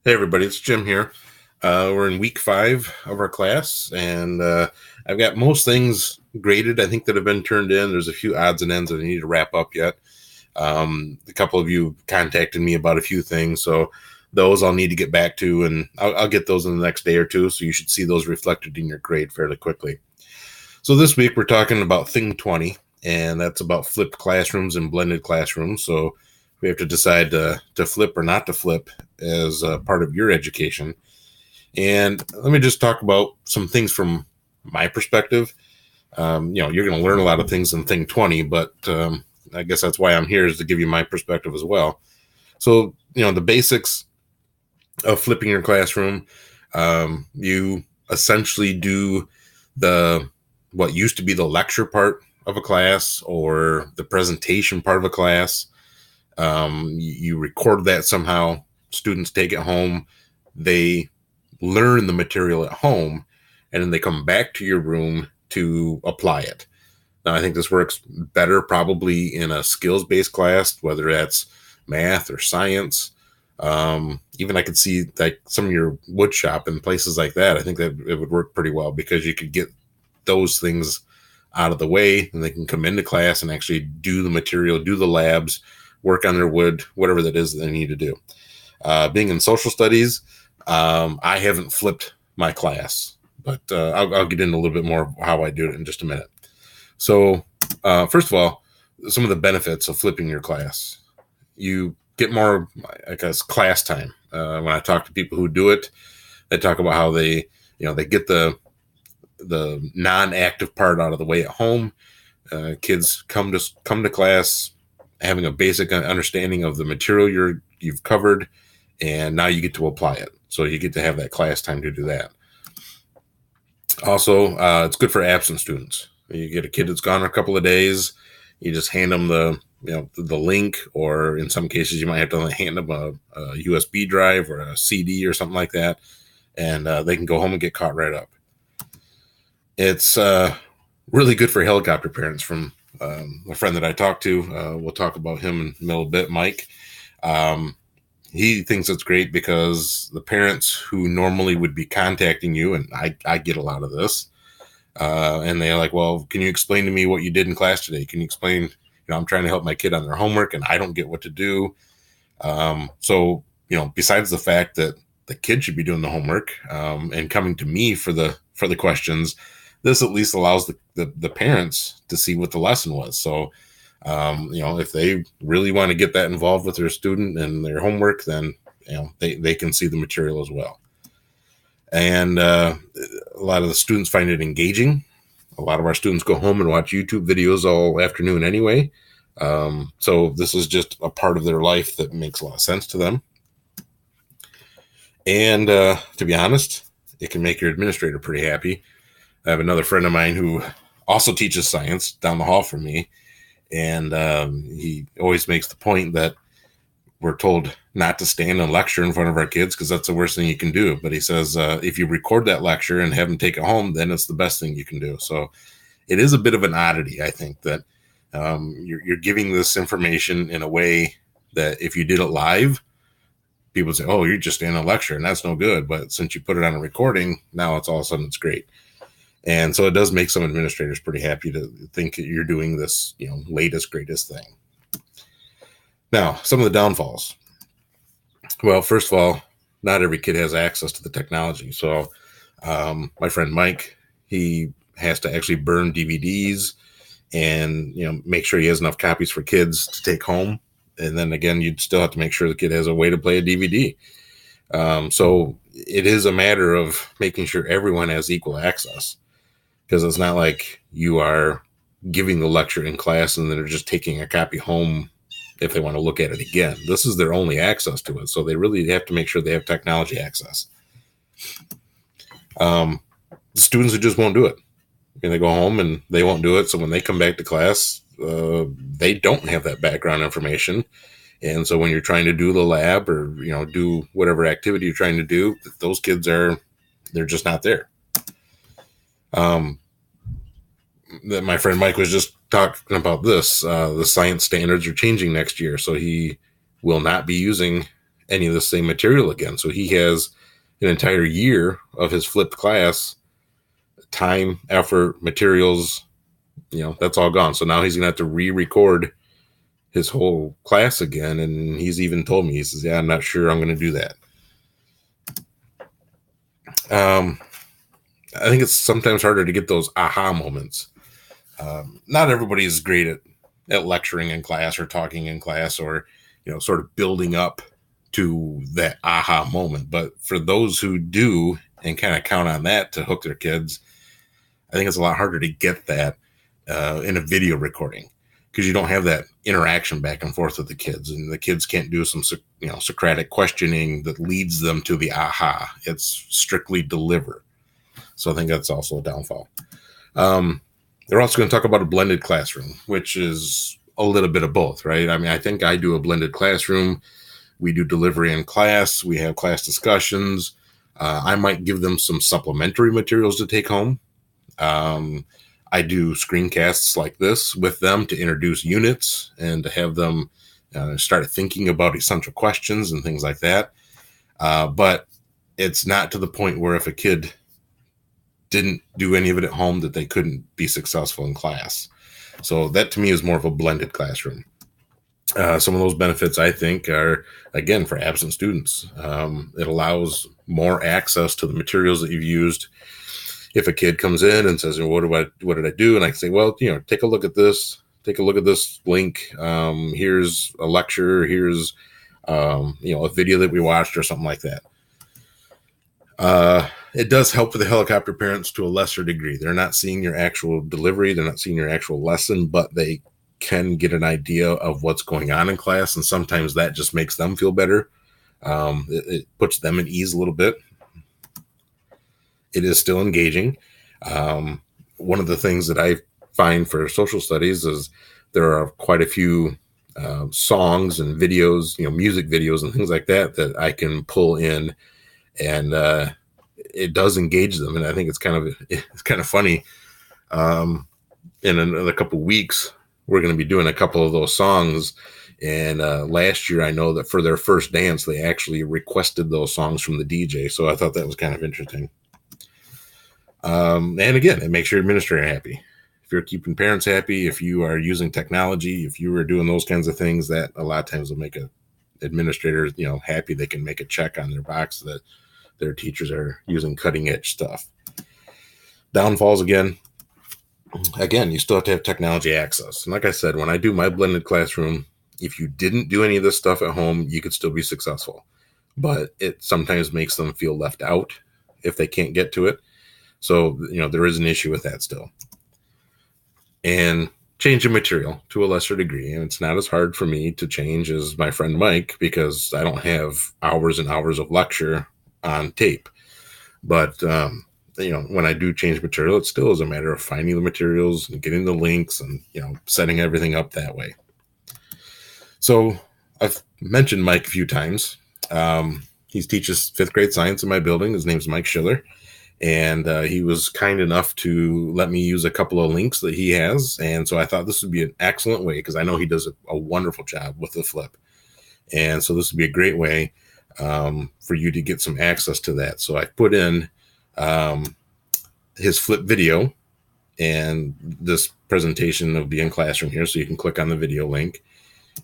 Hey everybody, it's Jim here. We're in week 5 of our class, and I've got most things graded. I think that have been turned in. There's a few odds and ends that I need to wrap up yet. A couple of you contacted me about a few things, so those I'll need to get back to, and I'll get those in the next day or two. So you should see those reflected in your grade fairly quickly. So this week we're talking about Thing 20, and that's about flipped classrooms and blended classrooms. So we have to decide to flip or not to flip as part of your education. And let me just talk about some things from my perspective. You're going to learn a lot of things in Thing 20, but I guess that's why I'm here, is to give you my perspective as well. So, the basics of flipping your classroom, you essentially do the what used to be the lecture part of a class or the presentation part of a class. You record that somehow. Students take it home. They learn the material at home, and then they come back to your room to apply it. Now, I think this works better probably in a skills-based class, whether that's math or science. Even I could see like some of your wood shop and places like that. I think that it would work pretty well because you could get those things out of the way, and they can come into class and actually do the material, do the labs, work on their wood, whatever that is that they need to do. Being in social studies, I haven't flipped my class, but I'll get into a little bit more of how I do it in just a minute. So, first of all, some of the benefits of flipping your class. You get more, I guess, class time. When I talk to people who do it, they talk about how they get the non-active part out of the way at home. Kids come to class having a basic understanding of the material you've covered, and now you get to apply it. So you get to have that class time to do that. Also, it's good for absent students. You get a kid that's gone a couple of days, you just hand them the link, or in some cases you might have to hand them a USB drive or a CD or something like that, and they can go home and get caught right up. It's really good for helicopter parents. From a friend that I talked to, we'll talk about him in a little bit, Mike. He thinks it's great because the parents who normally would be contacting you, and I get a lot of this, and they're like, well, can you explain to me what you did in class today? Can you explain, I'm trying to help my kid on their homework and I don't get what to do. So, besides the fact that the kid should be doing the homework and coming to me for the questions, this at least allows the parents to see what the lesson was. So, if they really want to get that involved with their student and their homework, then, they can see the material as well. And a lot of the students find it engaging. A lot of our students go home and watch YouTube videos all afternoon anyway. So this is just a part of their life that makes a lot of sense to them. And to be honest, it can make your administrator pretty happy. I have another friend of mine who also teaches science down the hall from me. And he always makes the point that we're told not to stand and lecture in front of our kids because that's the worst thing you can do. But he says if you record that lecture and have them take it home, then it's the best thing you can do. So it is a bit of an oddity, I think, that you're giving this information in a way that if you did it live, people say, oh, you're just in a lecture, and that's no good. But since you put it on a recording, now it's all of a sudden it's great. And so it does make some administrators pretty happy to think that you're doing this, latest, greatest thing. Now, some of the downfalls. Well, first of all, not every kid has access to the technology. So my friend Mike, he has to actually burn DVDs and, make sure he has enough copies for kids to take home. And then again, you'd still have to make sure the kid has a way to play a DVD. So it is a matter of making sure everyone has equal access, because it's not like you are giving the lecture in class and then they're just taking a copy home if they want to look at it again. This is their only access to it. So they really have to make sure they have technology access. The students who just won't do it, and they go home and they won't do it. So when they come back to class, they don't have that background information. And so when you're trying to do the lab or, do whatever activity you're trying to do, those kids they're just not there. That my friend Mike was just talking about this. The science standards are changing next year, so he will not be using any of the same material again. So he has an entire year of his flipped class, time, effort, materials, that's all gone. So now he's going to have to re-record his whole class again. And he's even told me, he says, yeah, I'm not sure I'm going to do that. I think it's sometimes harder to get those aha moments. Not everybody is great at lecturing in class or talking in class or, sort of building up to that aha moment. But for those who do and kind of count on that to hook their kids, I think it's a lot harder to get that in a video recording, because you don't have that interaction back and forth with the kids, and the kids can't do some, Socratic questioning that leads them to the aha. It's strictly deliver. So I think that's also a downfall. They're also going to talk about a blended classroom, which is a little bit of both, right? I mean, I think I do a blended classroom. We do delivery in class. We have class discussions. I might give them some supplementary materials to take home. I do screencasts like this with them to introduce units and to have them start thinking about essential questions and things like that. But it's not to the point where if a kid didn't do any of it at home that they couldn't be successful in class. So that to me is more of a blended classroom. Some of those benefits, I think, are, again, for absent students. It allows more access to the materials that you've used. If a kid comes in and says, what did I do? And I can say, well, take a look at this. Take a look at this link. Here's a lecture. Here's, a video that we watched or something like that. It does help with the helicopter parents to a lesser degree. They're not seeing your actual delivery. They're not seeing your actual lesson, but they can get an idea of what's going on in class. And sometimes that just makes them feel better. It puts them at ease a little bit. It is still engaging. One of the things that I find for social studies is there are quite a few songs and videos, music videos and things like that I can pull in, and it does engage them. And I think it's kind of funny. In a couple of weeks, we're going to be doing a couple of those songs. And last year, I know that for their first dance, they actually requested those songs from the DJ. So I thought that was kind of interesting. And again, it makes your administrator happy. If you're keeping parents happy, if you are using technology, if you are doing those kinds of things, that a lot of times will make a administrator, happy. They can make a check on their box that their teachers are using cutting edge stuff. Downfalls, again, you still have to have technology access. And like I said, when I do my blended classroom, if you didn't do any of this stuff at home, you could still be successful. But it sometimes makes them feel left out if they can't get to it. So, there is an issue with that still. And changing material to a lesser degree. And it's not as hard for me to change as my friend Mike, because I don't have hours and hours of lecture on tape. But, when I do change material, it still is a matter of finding the materials and getting the links and, setting everything up that way. So I've mentioned Mike a few times. He teaches 5th grade science in my building. His name's Mike Schiller. And he was kind enough to let me use a couple of links that he has. And so I thought this would be an excellent way, because I know he does a wonderful job with the flip. And so this would be a great way for you to get some access to that. So I put in his flip video and this presentation of the in-classroom here. So you can click on the video link,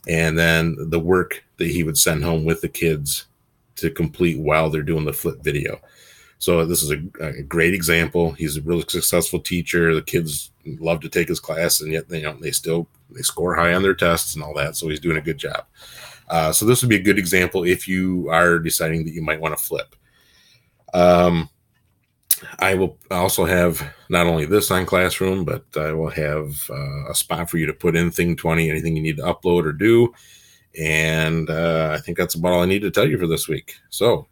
and then the work that he would send home with the kids to complete while they're doing the flip video. So this is a great example. He's a really successful teacher. The kids love to take his class, and yet they score high on their tests and all that. So he's doing a good job. So this would be a good example if you are deciding that you might want to flip. I will also have not only this on Classroom, but I will have a spot for you to put in Thing 20, anything you need to upload or do. And I think that's about all I need to tell you for this week. So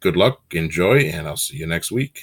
good luck, enjoy, and I'll see you next week.